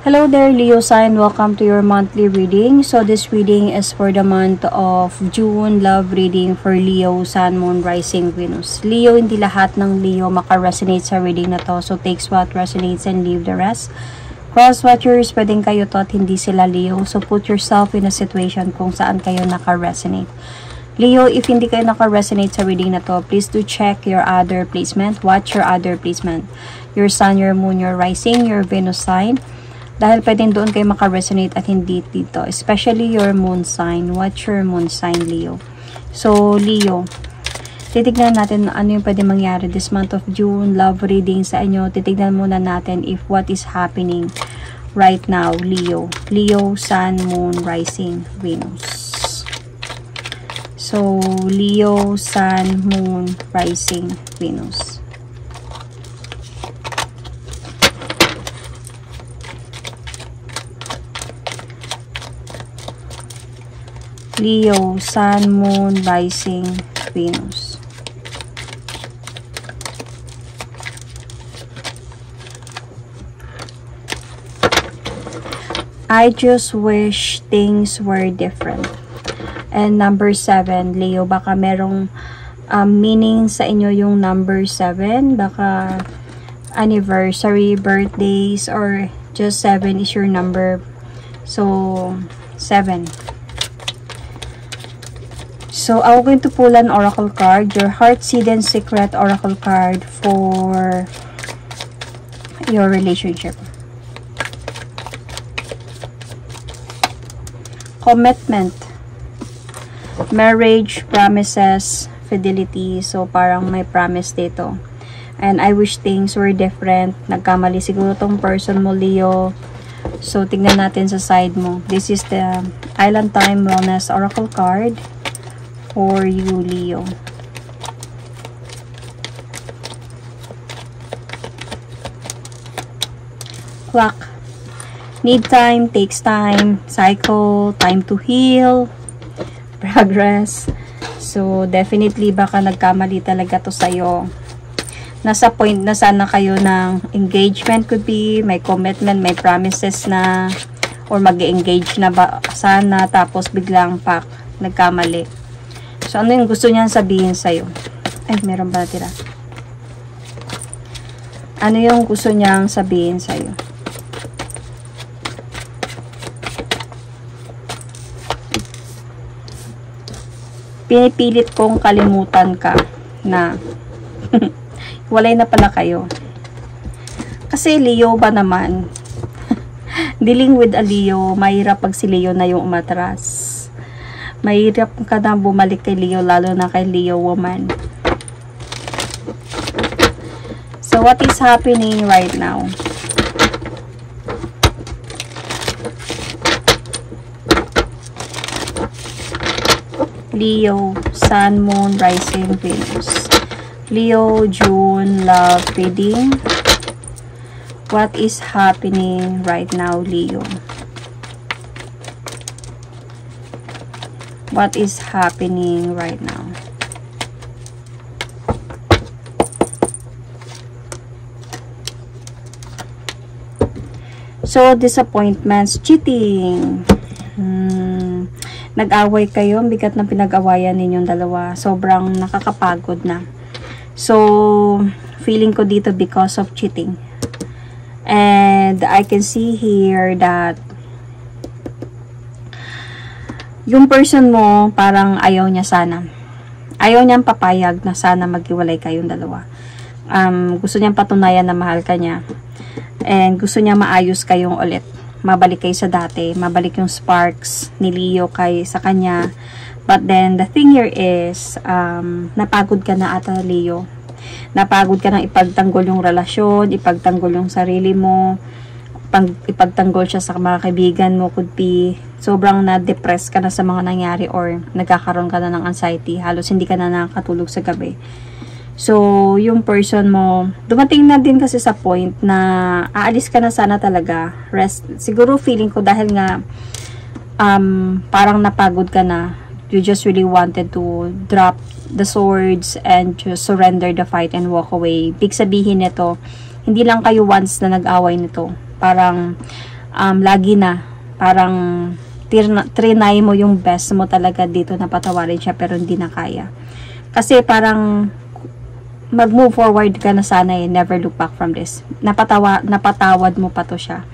Hello there, Leo sign. Welcome to your monthly reading. So this reading is for the month of June. Love reading for Leo, Sun, Moon, Rising, Venus. Leo, hindi lahat ng Leo maka-resonate sa reading na to. So takes what resonates and leave the rest. Cross-watchers, pwedeng kayo to at hindi sila Leo. So put yourself in a situation kung saan kayo naka-resonate. Leo, if hindi kayo naka-resonate sa reading na to, please do check your other placement. Watch your other placement. Your Sun, your Moon, your Rising, your Venus sign. Dahil pwedeng doon kayo maka-resonate at hindi dito. Especially your moon sign. Watch your moon sign, Leo. So, Leo, titignan natin ano yung pwede mangyari this month of June. Love reading sa inyo. Titignan muna natin if what is happening right now, Leo. Leo, Sun, Moon, Rising, Venus. So, Leo, Sun, Moon, Rising, Venus. Leo, Sun, Moon, Rising, Venus. I just wish things were different. And number 7, Leo, baka merong meaning sa inyo yung number 7. Baka anniversary, birthdays, or just 7 is your number. So, 7. So, I'm going to pull an oracle card, your heart's hidden secret oracle card for your relationship. Commitment, marriage, promises, fidelity. So, parang may promise dito. And I wish things were different. Nagkamali siguro tong person mo, Leo. So, tignan natin sa side mo. This is the Island Time Wellness Oracle card for you, Leo. Clock. Need time, takes time, cycle, time to heal, progress. So, definitely baka nagkamali talaga to sa'yo. Nasa point na sana kayo ng engagement, could be, may commitment, may promises na, or mag-engage na ba sana, tapos biglang pak, nagkamali. So, ano yung gusto niyang sabihin sa'yo? Ay, meron ba tira? Ano yung gusto niyang sabihin sa'yo? Pinipilit kong kalimutan ka na walay na pala kayo. Kasi Leo ba naman? Dealing with a Leo, mahirap pag si Leo na yung umatras. Mahirap ka na bumalik kay Leo, lalo na kay Leo woman. So, what is happening right now? Leo, Sun, Moon, Rising, Venus. Leo, June, love reading. What is happening right now, Leo? What is happening right now? So, disappointments, cheating. Nag-away kayo, bigat na pinag-awayan ninyong dalawa. Sobrang nakakapagod na. So, feeling ko dito because of cheating. And I can see here that yung person mo, parang ayaw niya sana. Ayaw niyang papayag na sana maghiwalay kayong dalawa. Gusto niyang patunayan na mahal ka niya. And gusto niya maayos kayong ulit. Mabalik kayo sa dati. Mabalik yung sparks ni Leo kay sa kanya. But then, the thing here is, napagod ka na ata, Leo. Napagod ka na ipagtanggol yung relasyon, ipagtanggol yung sarili mo, ipagtanggol siya sa mga kaibigan mo, could be sobrang na-depress ka na sa mga nangyari or nagkakaroon ka na ng anxiety, halos hindi ka na nakakatulog sa gabi. So, yung person mo, dumating na din kasi sa point na aalis ka na sana talaga. Rest. Siguro feeling ko dahil nga parang napagod ka na, you just really wanted to drop the swords and just surrender the fight and walk away. Big sabihin nito, hindi lang kayo once na nag-away nito. Parang lagi na parang trinay mo yung best mo talaga dito na patawarin siya pero hindi na kaya. Kasi parang mag-move forward ka na sana never look back from this. Napatawad mo pa to siya.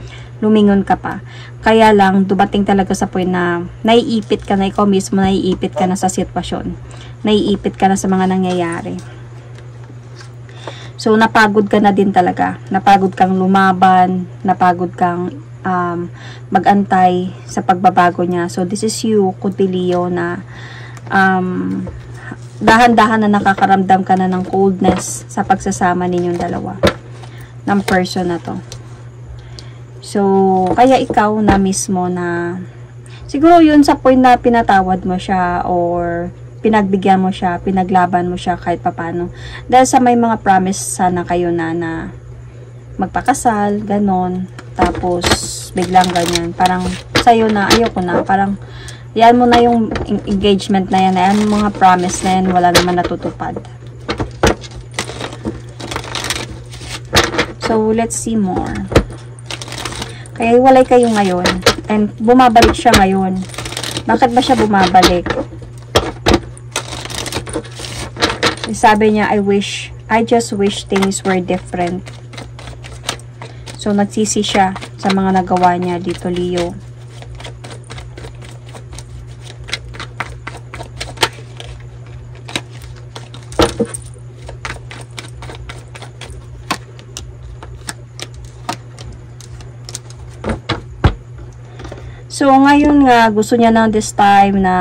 Lumingon ka pa. Kaya lang, dumating talaga sa point na naiipit ka na, ikaw mismo naiipit ka na sa sitwasyon. Naiipit ka na sa mga nangyayari. So, napagod ka na din talaga. Napagod kang lumaban, napagod kang mag-antay sa pagbabago niya. So, this is you, could be Leo, na dahan-dahan na nakakaramdam ka na ng coldness sa pagsasama ninyong dalawa ng person na to. So, kaya ikaw na mismo na siguro yun sa point na pinatawad mo siya or pinagbigyan mo siya, pinaglaban mo siya kahit papano. Dahil sa may mga promise sana kayo na magpakasal, ganon. Tapos, biglang ganyan. Parang sa'yo na, ayoko na. Parang, yan mo na yung engagement na yan. Yan mga promise na yan, wala naman natutupad. So, let's see more. Kaya hiwalay kayo ngayon. And bumabalik siya ngayon. Bakit ba siya bumabalik? Sabi niya, I just wish things were different. So, nagsisi siya sa mga nagawa niya dito, Leo. So, ngayon nga, gusto niya na this time na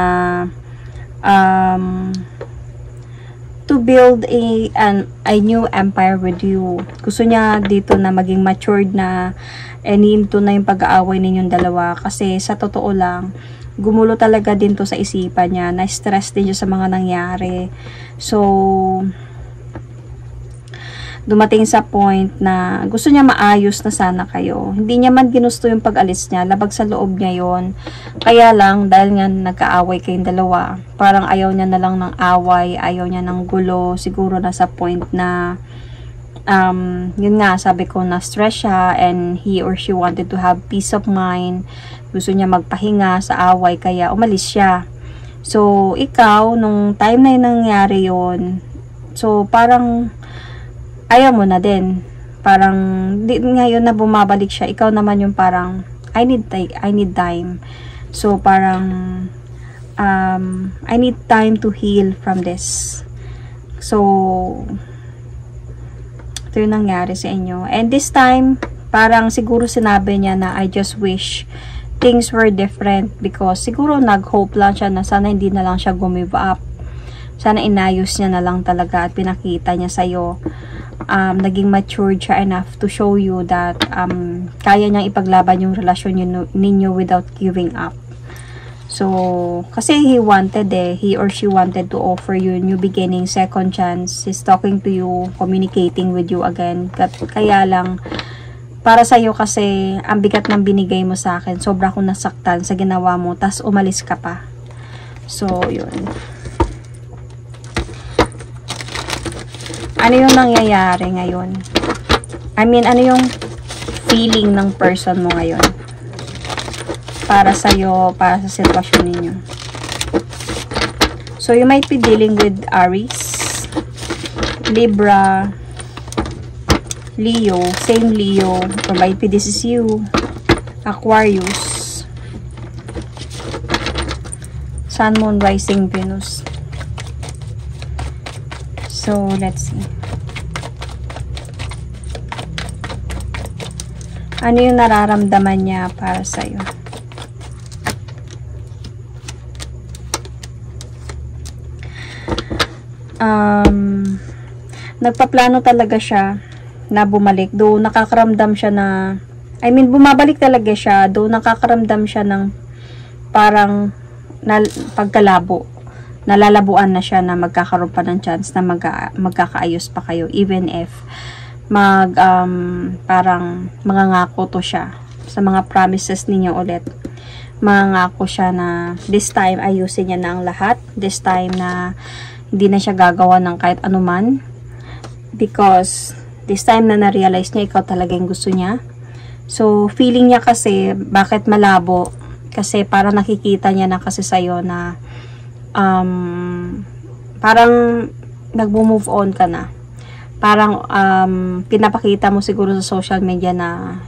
to build a new empire with you. Gusto niya dito na maging matured na hinto na yung pag-aaway ninyong dalawa. Kasi sa totoo lang, gumulo talaga din to sa isipan niya. Na-stress din siya sa mga nangyari. So, dumating sa point na gusto niya maayos na sana kayo. Hindi niya man ginusto yung pag-alis niya. Labag sa loob niya yon. Kaya lang, dahil nga nagkaaway kayong dalawa, parang ayaw niya na lang ng away, ayaw niya ng gulo. Siguro na sa point na, yun nga, sabi ko, na-stress siya and he or she wanted to have peace of mind. Gusto niya magpahinga sa away, kaya umalis siya. So, ikaw, nung time na yung nangyari yun, so, parang ayaw mo na din. Parang, ngayon na bumabalik siya, ikaw naman yung parang, I need time. So, parang, I need time to heal from this. So, ito yung nangyari sa inyo. And this time, parang siguro sinabi niya na, I just wish things were different. Because, siguro nag-hope lang siya na sana hindi na lang siya gumive up. Sana inayos niya na lang talaga at pinakita niya sa'yo. Naging matured siya enough to show you that kaya niyang ipaglaban yung relasyon ninyo without giving up. So, kasi he or she wanted to offer you new beginning, second chance. He's talking to you, communicating with you again. Kaya lang, para sa'yo kasi, ang bigat ng binigay mo sa akin, sobra akong nasaktan sa ginawa mo, tas umalis ka pa. So, yun. Ano yung nangyayari ngayon? I mean, ano yung feeling ng person mo ngayon? Para sa'yo, para sa sitwasyon ninyo. So, you might be dealing with Aries, Libra, Leo, same Leo, or might be this is you, Aquarius, Sun, Moon, Rising, Venus. So, let's see. Ano yung nararamdaman niya para sa'yo? Nagpaplano talaga siya na bumalik. Though nakakaramdam siya na, bumabalik talaga siya. Though nakakaramdam siya ng parang pagkalabo. Nalalabuan na siya na magkakaroon pa ng chance na magkakaayos pa kayo even if parang mangangako to siya sa mga promises ninyo ulit. Mangangako siya na this time ayusin niya na ang lahat, this time na hindi na siya gagawa ng kahit anuman because this time na na-realize niya ikaw talaga yung gusto niya. So, feeling niya kasi, bakit malabo? Kasi parang nakikita niya na kasi sa'yo na parang nagmo-move on ka na. Parang pinapakita mo siguro sa social media na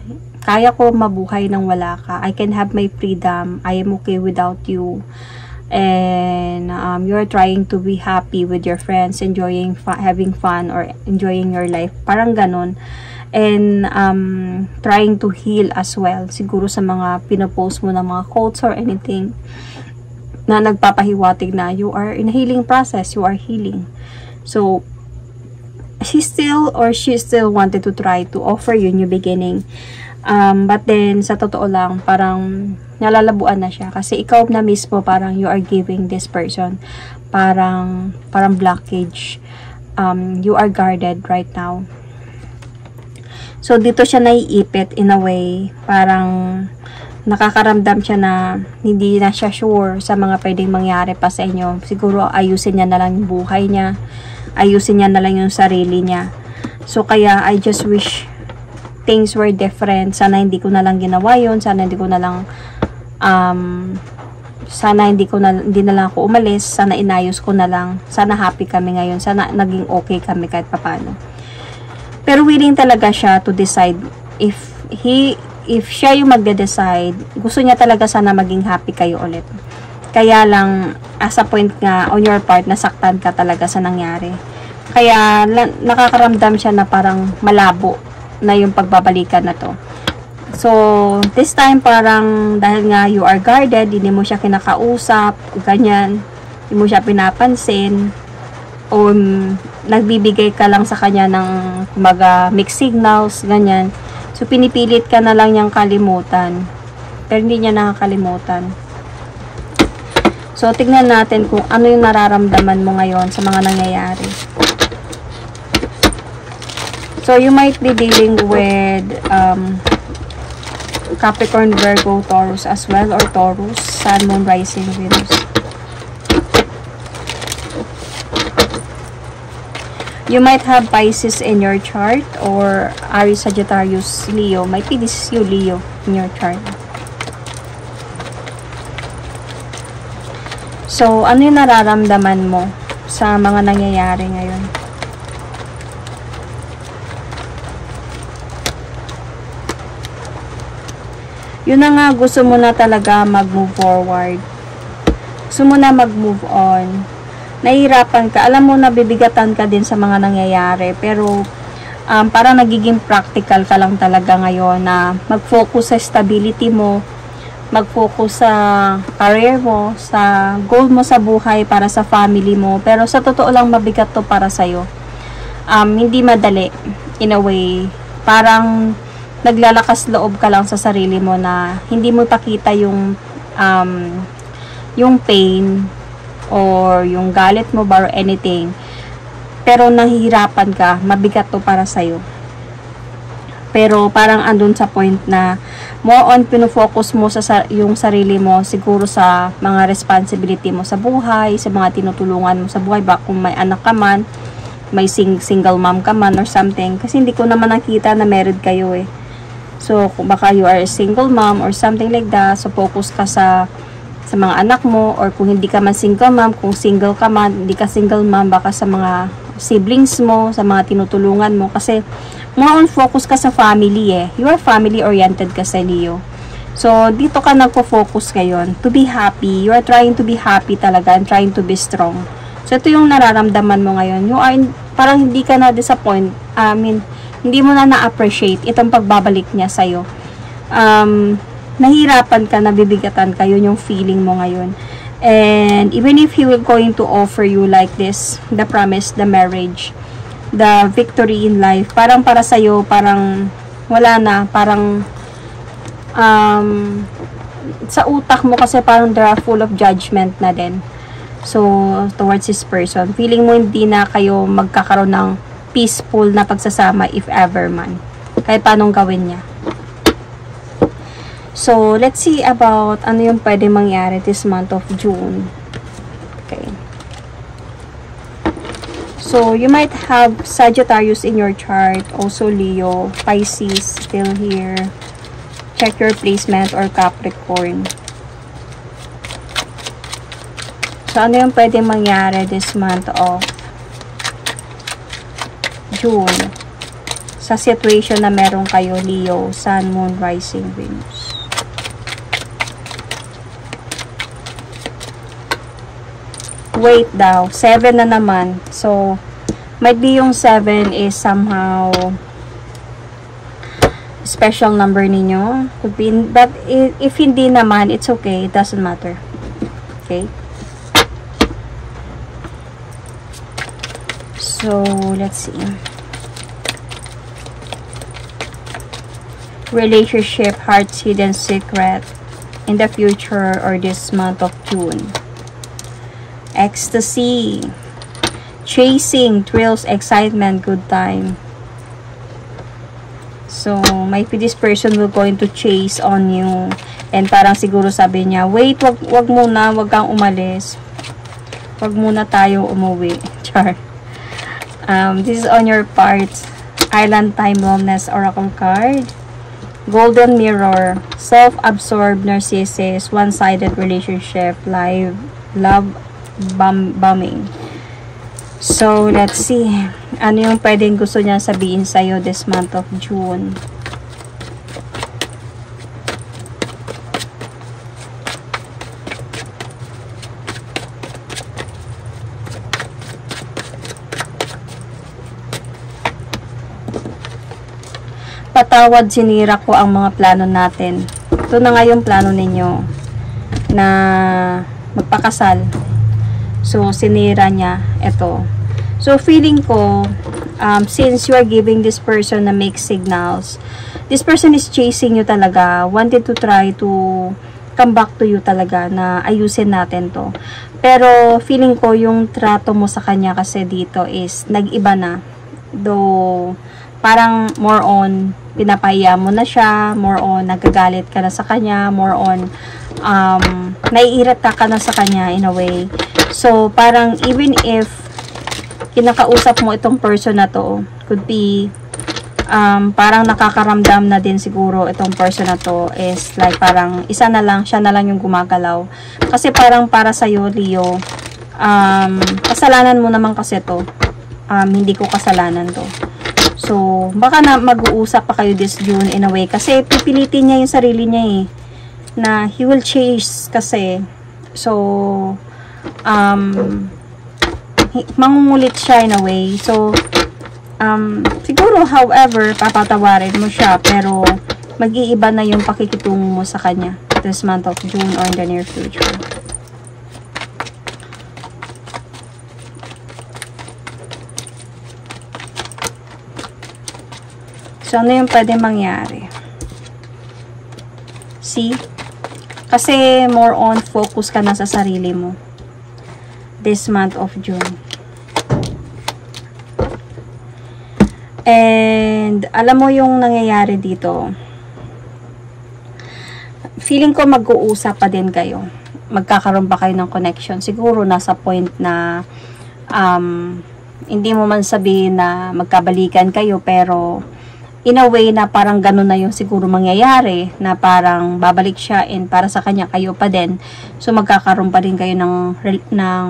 kaya ko mabuhay nang wala ka. I can have my freedom. I am okay without you. And you're trying to be happy with your friends, enjoying having fun or enjoying your life. Parang ganun. And trying to heal as well. Siguro sa mga pinopost mo na mga quotes or anything na nagpapahiwatig na you are in a healing process. You are healing. So, she still wanted to try to offer you new beginning. But then, sa totoo lang, parang nalalabuan na siya. Kasi ikaw na mismo, parang you are giving this person parang blockage. You are guarded right now. So, dito siya naiipit in a way. Parang nakakaramdam siya na hindi na siya sure sa mga pwedeng mangyari pa sa inyo. Siguro, ayusin niya na lang yung buhay niya. Ayusin niya na lang yung sarili niya. So, kaya, I just wish things were different. Sana hindi ko na lang ginawa yun. Sana hindi ko na lang hindi na lang ako umalis. Sana inayos ko na lang. Sana happy kami ngayon. Sana naging okay kami kahit papano. Pero willing talaga siya to decide if siya yung magde-decide. Gusto niya talaga sana maging happy kayo ulit. Kaya lang, as a point nga, on your part, nasaktan ka talaga sa nangyari. Kaya, nakakaramdam siya na parang malabo na yung pagbabalikan na to. So, this time, parang, dahil nga you are guarded, hindi mo siya kinakausap, ganyan, hindi mo siya pinapansin, o nagbibigay ka lang sa kanya ng mixed signals, ganyan. So, pinipilit ka na lang niyang kalimutan. Pero hindi niya nakakalimutan. So, tignan natin kung ano yung nararamdaman mo ngayon sa mga nangyayari. So, you might be dealing with Capricorn, Virgo, Taurus as well, or Taurus, Sun, Moon, Rising, Venus. You might have Pisces in your chart, or Aries, Sagittarius, Leo. Might be this is you, Leo, in your chart. So, ano yung nararamdaman mo sa mga nangyayari ngayon? Yun na nga, gusto mo na talaga mag-move forward. Gusto mo na mag-move on. Nahihirapan ka. Alam mo, nabibigatan ka din sa mga nangyayari. Pero, parang nagiging practical ka lang talaga ngayon na mag-focus sa stability mo, mag-focus sa career mo, sa goal mo sa buhay para sa family mo. Pero sa totoo lang, mabigat to para sa'yo. Hindi madali, in a way. Parang naglalakas loob ka lang sa sarili mo na hindi mo pakita yung pain or yung galit mo ba or anything. Pero nahihirapan ka, mabigat to para sa'yo. Pero parang andun sa point na more on pinofocus mo sa yung sarili mo siguro sa mga responsibility mo sa buhay, sa mga tinutulungan mo sa buhay, ba kung may anak ka man, may single mom ka man or something. Kasi hindi ko naman nakita na married kayo eh. So, kung baka you are a single mom or something like that, so focus ka sa mga anak mo, or kung hindi ka man single mom, kung single ka man, hindi ka single mom, baka sa mga siblings mo, sa mga tinutulungan mo, kasi more on focus ka sa family eh. You are family-oriented kasi, Leo. So, dito ka nagpo-focus ngayon to be happy. You are trying to be happy talaga and trying to be strong. So, ito yung nararamdaman mo ngayon. You are, parang hindi ka na-disappoint. Hindi mo na na-appreciate itong pagbabalik niya sa'yo. Nahirapan ka, nabibigatan ka, yun yung feeling mo ngayon. And even if he will going to offer you like this, the promise, the marriage, the victory in life, parang para sa'yo, parang wala na, parang sa utak mo kasi parang they are full of judgment na din. So, towards this person, feeling mo hindi na kayo magkakaroon ng peaceful na pagsasama if ever man. Kahit paanong gawin niya. So, let's see about ano yung pwede mangyari this month of June. Okay. So, you might have Sagittarius in your chart. Also, Leo. Pisces still here. Check your placement or Capricorn. So, ano yung pwede mangyari this month of June sa situation na meron kayo, Leo, Sun, Moon, Rising, Venus? Wait daw. 7 na naman. So, might be yung 7 is somehow special number ninyo. Could be, but if hindi naman, it's okay. It doesn't matter. Okay? So, let's see. Relationship, heart's hidden secret in the future or this month of June. Ecstasy, chasing, thrills, excitement, good time. So, might be this person will going to chase on you. And parang siguro sabi niya, wait, wag muna, wag kang umalis. Wag muna tayo umuwi. Char. This is on your part. Island Time Wellness Oracle card. Golden Mirror, self-absorbed narcissist, one-sided relationship, love bombing. So, let's see. Ano yung pwedeng gusto niya sabihin sa'yo this month of June? Patawad, sinira ko ang mga plano natin. Ito na nga yung plano ninyo na magpakasal. So, sinira niya ito. So, feeling ko, since you are giving this person na mixed signals, this person is chasing you talaga, wanted to try to come back to you talaga na ayusin natin to. Pero, feeling ko, yung trato mo sa kanya kasi dito is nag-iba na. Though, parang more on, pinapahiya mo na siya, more on, nagagalit ka na sa kanya, more on, naiirita ka na sa kanya in a way. So, parang even if kinakausap mo itong person na to, could be, parang nakakaramdam na din siguro itong person na to is like parang isa na lang, siya na lang yung gumagalaw. Kasi parang para sa'yo, Leo, kasalanan mo naman kasi to. Hindi ko kasalanan to. So, baka na mag-uusap pa kayo this June in a way. Kasi pipilitin niya yung sarili niya eh. Na he will chase kasi. So, mangungulit siya in a way. So, siguro, however, papatawarin mo siya. Pero, mag-iiba na yung pakikitungo mo sa kanya this month of June or in the near future. So, ano yung pwede mangyari? See? Kasi more on focus ka na sa sarili mo this month of June. And alam mo yung nangyayari dito. Feeling ko mag-uusap pa din kayo. Magkakaroon pa kayo ng connection. Siguro nasa point na hindi mo man sabihin na magkabalikan kayo, pero in a way na parang ganun na yung siguro mangyayari, na parang babalik siya and para sa kanya kayo pa din. So, magkakaroon pa din kayo ng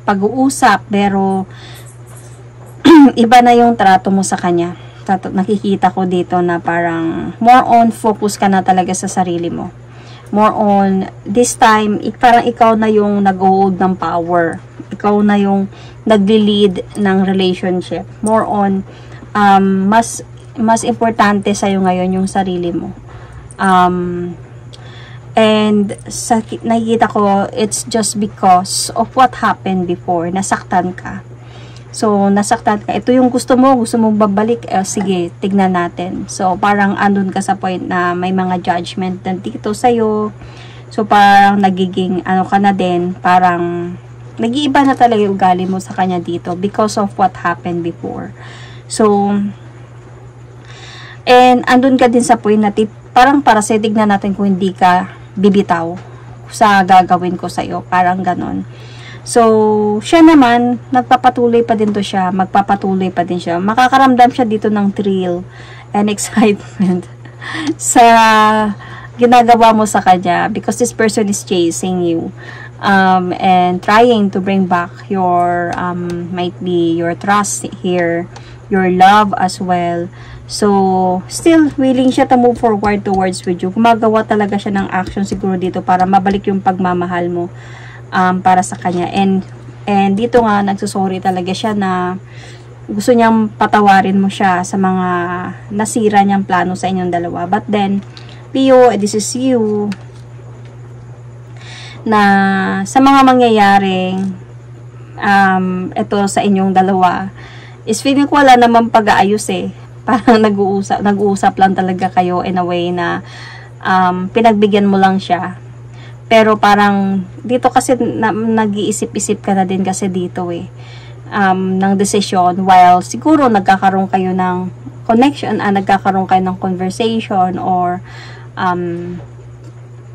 pag-uusap, pero iba na yung trato mo sa kanya. Nakikita ko dito na parang more on focus ka na talaga sa sarili mo. More on, this time, parang ikaw na yung nag-hold ng power. Ikaw na yung nagli-lead ng relationship. More on, mas importante sa'yo ngayon yung sarili mo. And nakikita ko, it's just because of what happened before. Nasaktan ka. So, nasaktan ka. Ito yung gusto mo babalik. Sige, tignan natin. So, parang andun ka sa point na may mga judgment dito sa'yo. So, parang nagiging, ka na din, parang nag-iiba na talaga yung ugali mo sa kanya dito because of what happened before. So, and andun ka din sa point na parang para sa tignan natin kung hindi ka bibitaw sa gagawin ko sa'yo. Parang ganon. So, siya naman, nagpapatuloy pa din to siya. Magpapatuloy pa din siya. Makakaramdam siya dito ng thrill and excitement. sa ginagawa mo sa kanya, because this person is chasing you and trying to bring back your might be your trust here, your love as well. So still willing siya to move forward towards with you. Gumagawa talaga siya ng action siguro dito para mabalik yung pagmamahal mo para sa kanya. And dito nga nagsusorry talaga siya na gusto niyang patawarin mo siya sa mga nasira niyang plano sa inyong dalawa. But then, Leo, this is you, na sa mga mangyayaring ito sa inyong dalawa, is feeling ko wala namang pag-aayos eh. Parang nag-uusap lang talaga kayo in a way na pinagbigyan mo lang siya. Pero parang dito kasi nag-iisip-isip ka na din kasi dito eh. Ng desisyon, while siguro nagkakaroon kayo ng connection, nagkakaroon kayo ng conversation, or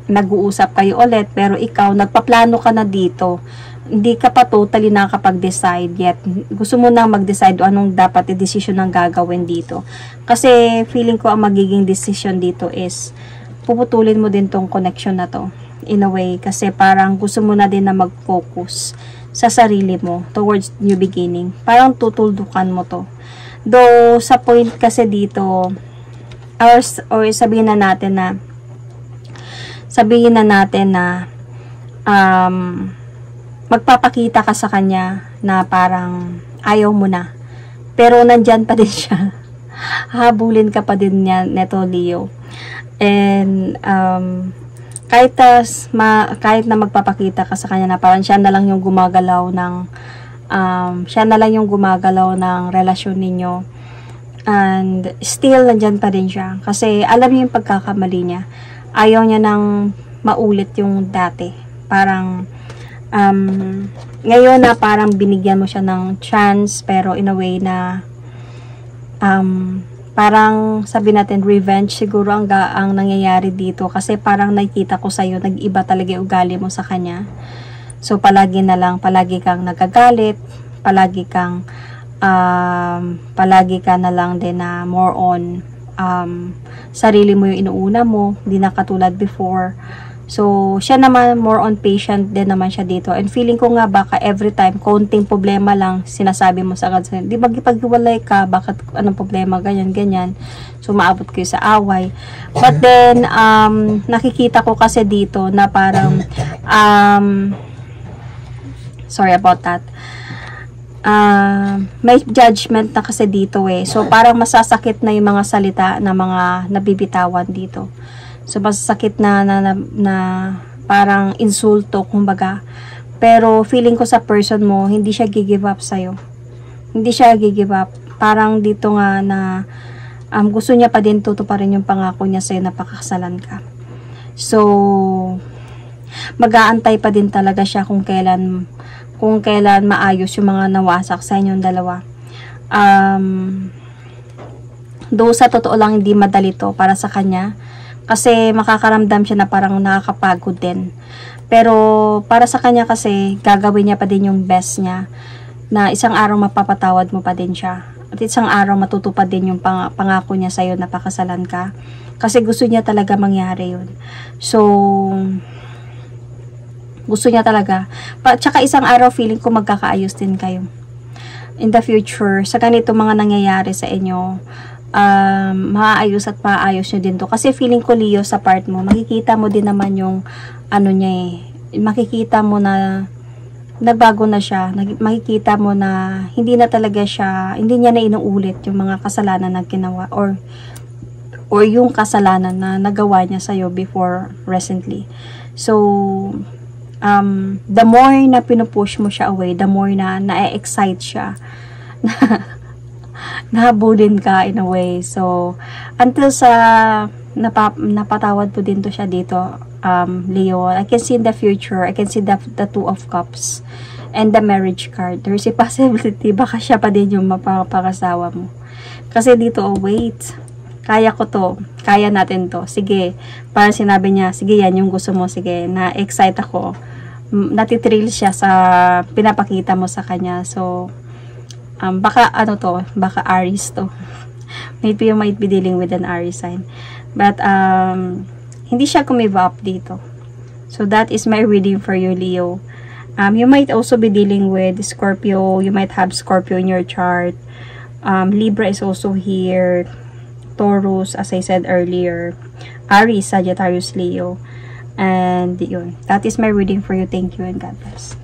nag-uusap kayo ulit, pero ikaw, nagpaplano ka na dito, hindi ka pa totally nakakapag-decide yet. Gusto mo na mag-decide anong dapat i-decision ang gagawin dito. Kasi feeling ko ang magiging decision dito is puputulin mo din tong connection na to in a way, kasi parang gusto mo na din na mag-focus sa sarili mo towards new beginning. Parang tutuldukan mo to. Though sa point kasi dito, or sabihin na natin na magpapakita ka sa kanya na parang ayaw mo na, pero nandyan pa din siya. Habulin ka pa din niya neto, Leo. And kahit na magpapakita ka sa kanya na parang siya na lang yung gumagalaw ng relasyon ninyo, and still nandyan pa din siya kasi alam niya yung pagkakamali niya. Ayaw niya nang maulit yung dati. Parang ngayon na parang binigyan mo siya ng chance, pero in a way na parang sabi natin revenge siguro ang nangyayari dito, kasi parang nakikita ko sa'yo nag-iba talaga yung ugali mo sa kanya. So palagi kang nagagalit, palagi ka na lang din na more on sarili mo yung inuuna mo, hindi na katulad before. So, siya naman, more on patient din naman siya dito. And feeling ko nga baka every time, konting problema lang, sinasabi mo sa kanya, di ba ipag-iwalay ka, bakit, anong problema, ganyan. So, maabot kayo sa away. But then, nakikita ko kasi dito na parang, sorry about that. May judgment na kasi dito eh. So, parang masasakit na yung mga salita na mga nabibitawan dito. So, masasakit na parang insulto, kumbaga. Pero, feeling ko sa person mo, hindi siya give up sa'yo. Hindi siya give up. Parang dito nga na gusto niya pa din tutuparin yung pangako niya sa'yo na pakakasalan ka. So, mag-aantay pa din talaga siya kung kailan maayos yung mga nawasak sa inyong dalawa. Though sa totoo lang hindi madali to para sa kanya, kasi makakaramdam siya na parang nakakapagod din. Pero para sa kanya kasi gagawin niya pa din yung best niya, na isang araw mapapatawad mo pa din siya, at isang araw matutupad din yung pangako niya sa'yo na pakasalan ka, kasi gusto niya talaga mangyari yun. So gusto niya talaga. Tsaka isang araw feeling ko magkakaayos din kayo in the future sa ganito mga nangyayari sa inyo. Maayos at maayos nyo din to, kasi feeling ko, Leo, sa part mo, makikita mo din naman yung ano niya eh, makikita mo na nagbago na siya, makikita mo na hindi na talaga siya, hindi niya na inuulit yung mga kasalanan na ginawa, or yung kasalanan na nagawa niya sa'yo before recently. So the more na pinupush mo siya away, the more na na-excite siya nahabulin ka in a way. So until sa napatawad po din to siya dito, Leo, I can see in the future, I can see the Two of Cups and the marriage card. There's a possibility baka siya pa din yung mapapakasawa mo, kasi dito, oh wait, kaya ko to, kaya natin to, sige, parang sinabi niya, sige, yan yung gusto mo, sige, na-excite ako, natitrill siya sa pinapakita mo sa kanya. So baka ano to, baka Aries to. Maybe you might be dealing with an Aries sign. But, hindi siya kumiva up dito. So, that is my reading for you, Leo. You might also be dealing with Scorpio. You might have Scorpio in your chart. Libra is also here. Taurus, as I said earlier. Aries, Sagittarius, Leo. And yun. That is my reading for you. Thank you and God bless.